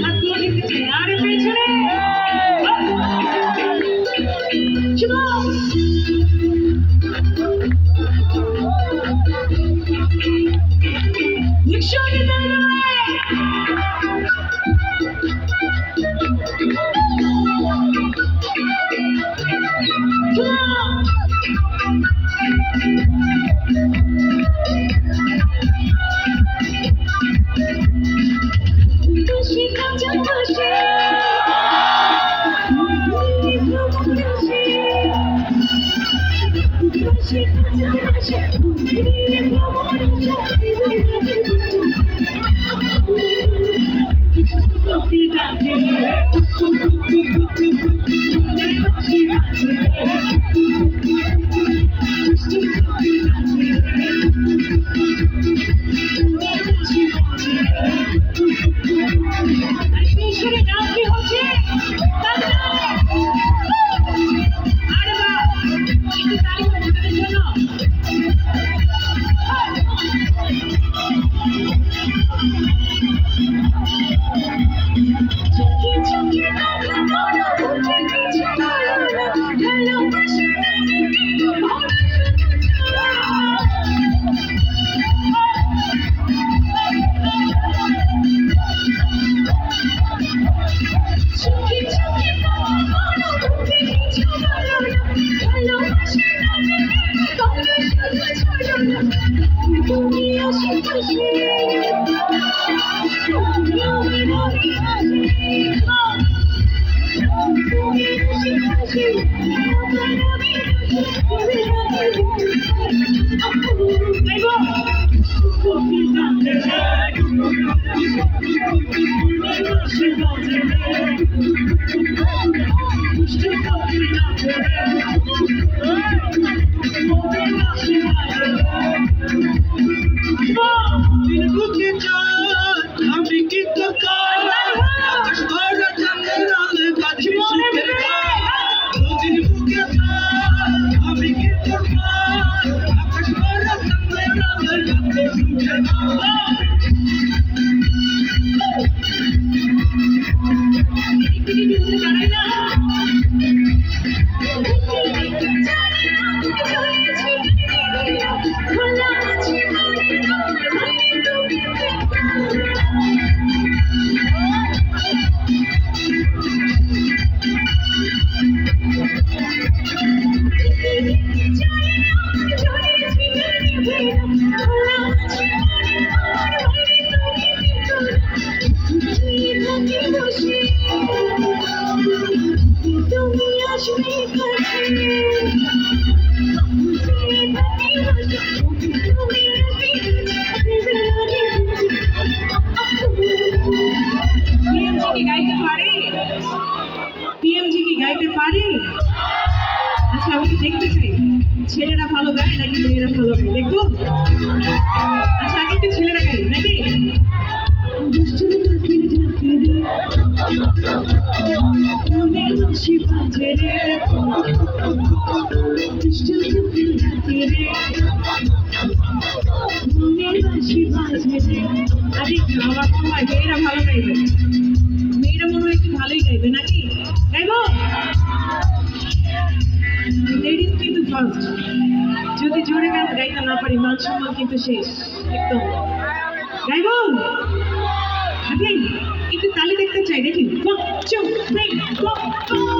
হাতগুলো দেখতে চাই। আরে পেছনে শুভ Yükseldi আচ্ছা আমি দেখতে চাই ছেলেরা ভালো গায় নাকি মেয়েরা ভালো গায় দেখবো। আচ্ছা আগে একটু ছেলেরা গাই নাকি আমার মনে হয় মেয়েরা ভালো গাইবে, মেয়েরা মনে হয় একটু ভালোই গাইবে নাকি গাইবো। লেডিস কিন্তু ফার্স্ট, যদি জোরে গান গাইতে না পারি মান সম্মান কিন্তু শেষ একদম। গাইবো আগে একটু তালি দেখতে চাই, দেখি 1 2 3 4